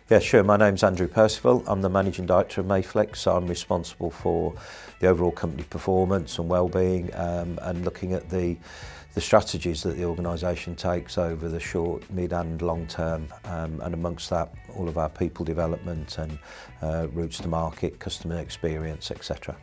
Yeah, sure. My name's Andrew Percival. I'm the Managing Director of Mayflex, so I'm responsible for the overall company performance and well-being and looking at the strategies that the organisation takes over the short, mid and long term, and amongst that all of our people development and routes to market, customer experience, etc.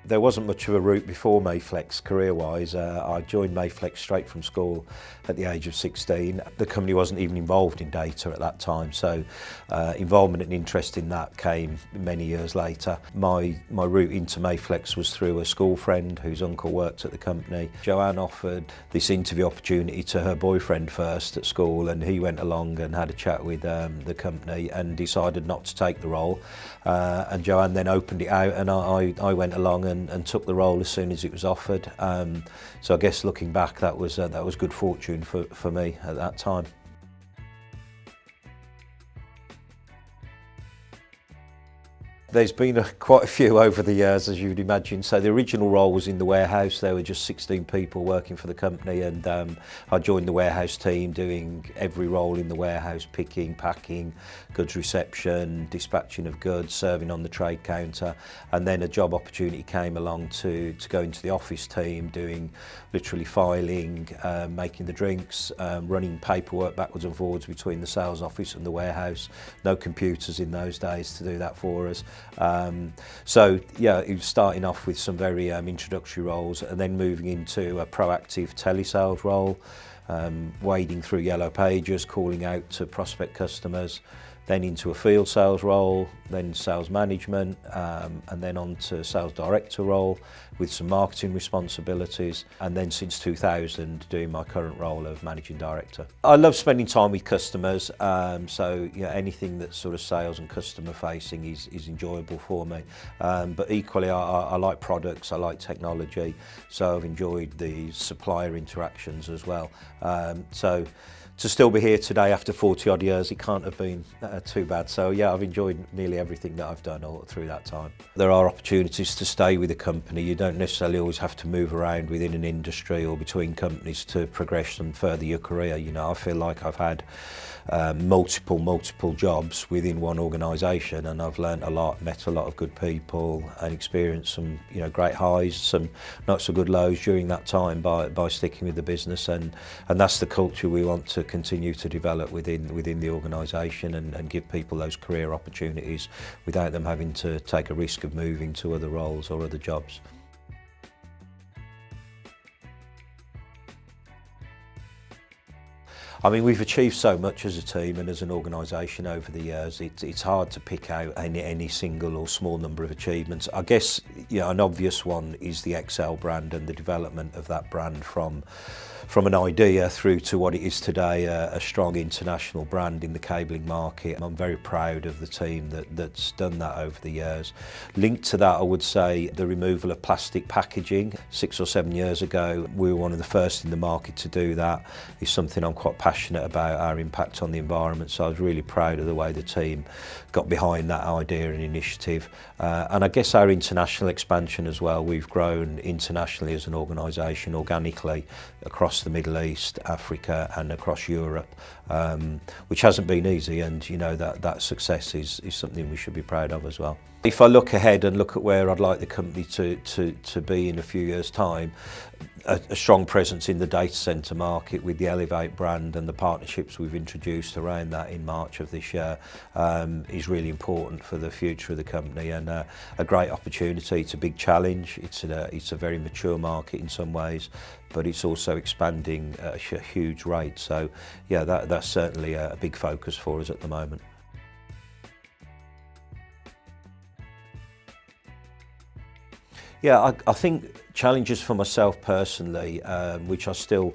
There wasn't much of a route before Mayflex career-wise. I joined Mayflex straight from school at the age of 16. The company wasn't even involved in data at that time, so involvement and interest in that came many years later. My route into Mayflex was through a school friend whose uncle worked at the company. Joanne offered this interview opportunity to her boyfriend first at school, and he went along and had a chat with the company and decided not to take the role. And Joanne then opened it out, and I went along and took the role as soon as it was offered. So I guess looking back, that was good fortune for me at that time. There's been quite a few over the years, as you'd imagine. So the original role was in the warehouse. There were just 16 people working for the company, and I joined the warehouse team doing every role in the warehouse: picking, packing, goods reception, dispatching of goods, serving on the trade counter. And then a job opportunity came along to go into the office team, doing literally filing, making the drinks, running paperwork backwards and forwards between the sales office and the warehouse. No computers in those days to do that for us. So yeah, it was starting off with some very introductory roles, and then moving into a proactive telesales role, wading through yellow pages, calling out to prospect customers, then into a field sales role, then sales management, and then on to sales director role with some marketing responsibilities, and then since 2000 doing my current role of managing director. I love spending time with customers, so yeah, anything that's sort of sales and customer facing is enjoyable for me. But equally, I like products, I like technology, so I've enjoyed the supplier interactions as well. So to still be here today after 40 odd years, it can't have been too bad. So yeah, I've enjoyed nearly everything that I've done all through that time. There are opportunities to stay with a company. You don't necessarily always have to move around within an industry or between companies to progress and further your career. You know, I feel like I've had multiple jobs within one organisation, and I've learnt a lot, met a lot of good people, and experienced some great highs, some not so good lows during that time by sticking with the business, and that's the culture we want to continue to develop within the organisation, and give people those career opportunities without them having to take a risk of moving to other roles or other jobs. I mean, we've achieved so much as a team and as an organisation over the years. It's hard to pick out any single or small number of achievements. I guess an obvious one is the Excel brand and the development of that brand from an idea through to what it is today, a strong international brand in the cabling market. I'm very proud of the team that's done that over the years. Linked to that, I would say the removal of plastic packaging. 6 or 7 years ago, we were one of the first in the market to do that. It's something I'm quite passionate about, our impact on the environment, so I was really proud of the way the team got behind that idea and initiative. And I guess our international expansion as well. We've grown internationally as an organisation organically across the Middle East, Africa and across Europe, which hasn't been easy, and that success is something we should be proud of as well. If I look ahead and look at where I'd like the company to be in a few years' time, a strong presence in the data centre market with the Elevate brand and the partnerships we've introduced around that in March of this year is really important for the future of the company, and a great opportunity. It's a big challenge. It's a very mature market in some ways, but it's also expanding at a huge rate. So yeah, that's certainly a big focus for us at the moment. Yeah, I think challenges for myself personally, which I still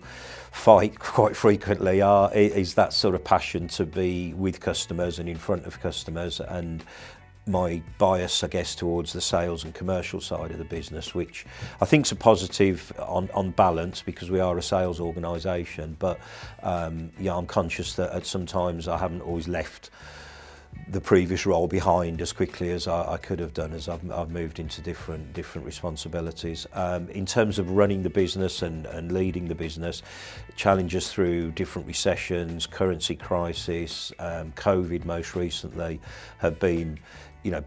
fight quite frequently, is that sort of passion to be with customers and in front of customers, and my bias, I guess, towards the sales and commercial side of the business, which I think is a positive on balance because we are a sales organisation. But yeah, I'm conscious that at sometimes I haven't always left the previous role behind as quickly as I could have done as I've moved into different responsibilities. In terms of running the business and leading the business, challenges through different recessions, currency crisis, COVID most recently have been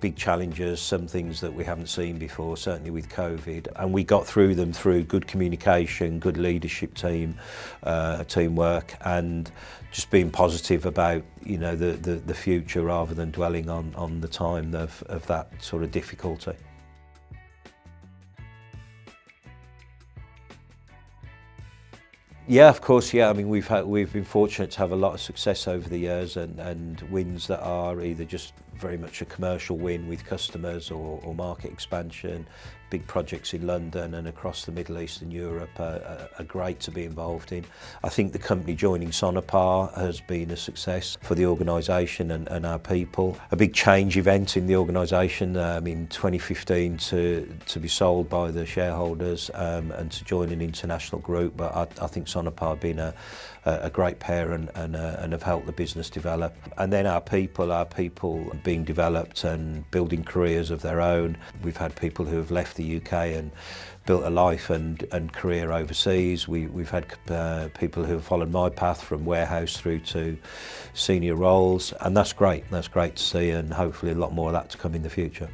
big challenges, some things that we haven't seen before, certainly with COVID. And we got through them through good communication, good leadership teamwork, and just being positive about, the future rather than dwelling on the time of that sort of difficulty. Yeah, of course. Yeah, I mean, we've been fortunate to have a lot of success over the years, and wins that are either just very much a commercial win with customers or market expansion. Big projects in London and across the Middle East and Europe are great to be involved in. I think the company joining Sonopar has been a success for the organisation and our people. A big change event in the organisation in 2015 to be sold by the shareholders and to join an international group. But I think Sonopar have been a great pair and have helped the business develop. And then our people being developed and building careers of their own. We've had people who have left the UK and built a life and career overseas. We've had people who have followed my path from warehouse through to senior roles, and that's great. That's great to see, and hopefully a lot more of that to come in the future.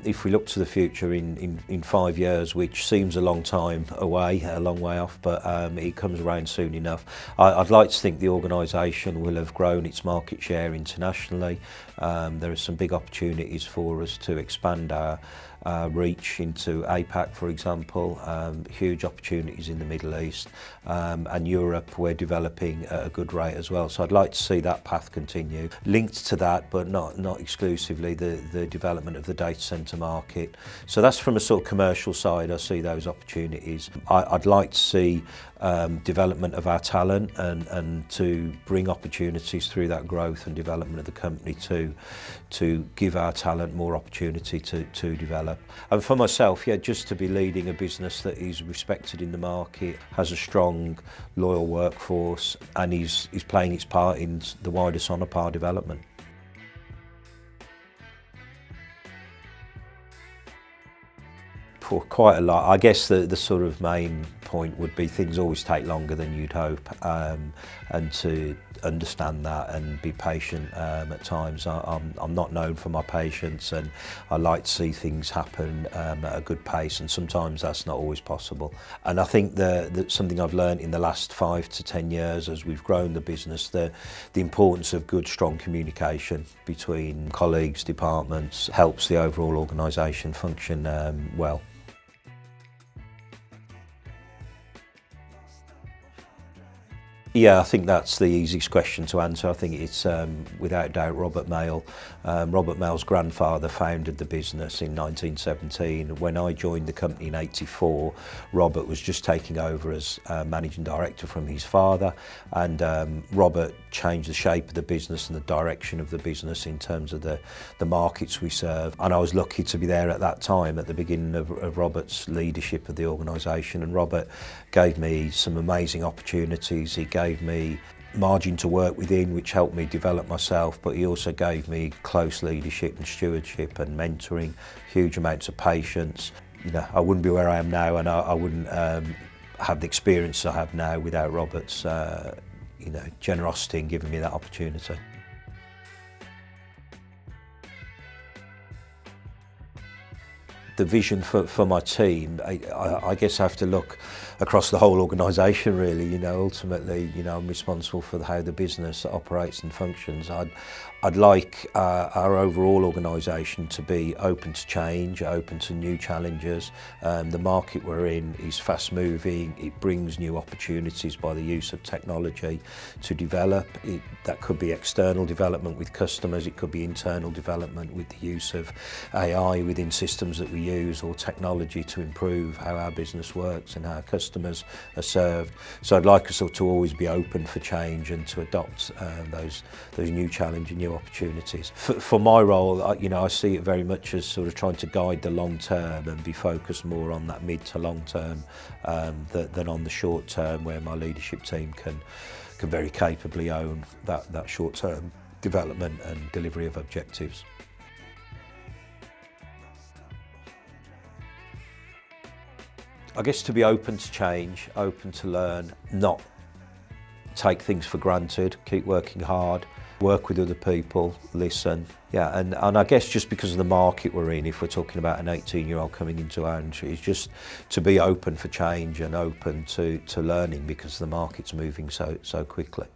If we look to the future in 5 years, which seems a long time away, a long way off, but it comes around soon enough, I'd like to think the organisation will have grown its market share internationally. There are some big opportunities for us to expand our reach into APAC, for example, huge opportunities in the Middle East, and Europe we're developing at a good rate as well. So I'd like to see that path continue. Linked to that, but not exclusively, the development of the data centre market. So that's from a sort of commercial side, I see those opportunities. I'd like to see development of our talent and to bring opportunities through that growth and development of the company to give our talent more opportunity to develop. And for myself, just to be leading a business that is respected in the market, has a strong, loyal workforce, and is playing its part in the wider Sonopar development. Quite a lot. I guess the sort of main point would be things always take longer than you'd hope, and to understand that and be patient at times. I'm not known for my patience, and I like to see things happen at a good pace, and sometimes that's not always possible. And I think that something I've learned in the last 5 to 10 years as we've grown the business, the importance of good, strong communication between colleagues, departments, helps the overall organisation function well. Yeah, I think that's the easiest question to answer. I think it's without doubt Robert Mayle. Robert Mayle's grandfather founded the business in 1917. When I joined the company in '84, Robert was just taking over as managing director from his father, and Robert changed the shape of the business and the direction of the business in terms of the markets we serve. And I was lucky to be there at that time, at the beginning of Robert's leadership of the organisation. And Robert gave me some amazing opportunities. He gave me margin to work within, which helped me develop myself, but he also gave me close leadership and stewardship and mentoring, huge amounts of patience. I wouldn't be where I am now, and I wouldn't have the experience I have now without Robert's generosity in giving me that opportunity. The vision for my team, I guess I have to look across the whole organisation really. Ultimately, I'm responsible for how the business operates and functions. I'd like our overall organisation to be open to change, open to new challenges. The market we're in is fast moving. It brings new opportunities by the use of technology to develop. That could be external development with customers, it could be internal development with the use of AI within systems that we use, or technology to improve how our business works and how our customers are served. So I'd like us all to always be open for change and to adopt those new challenge and new new opportunities. For my role, I see it very much as sort of trying to guide the long term and be focused more on that mid to long term than on the short term, where my leadership team can very capably own that short term development and delivery of objectives. I guess to be open to change, open to learn, not take things for granted, keep working hard, work with other people, listen. Yeah, and I guess just because of the market we're in, if we're talking about an 18-year-old coming into our industry, it's just to be open for change and open to learning, because the market's moving so quickly.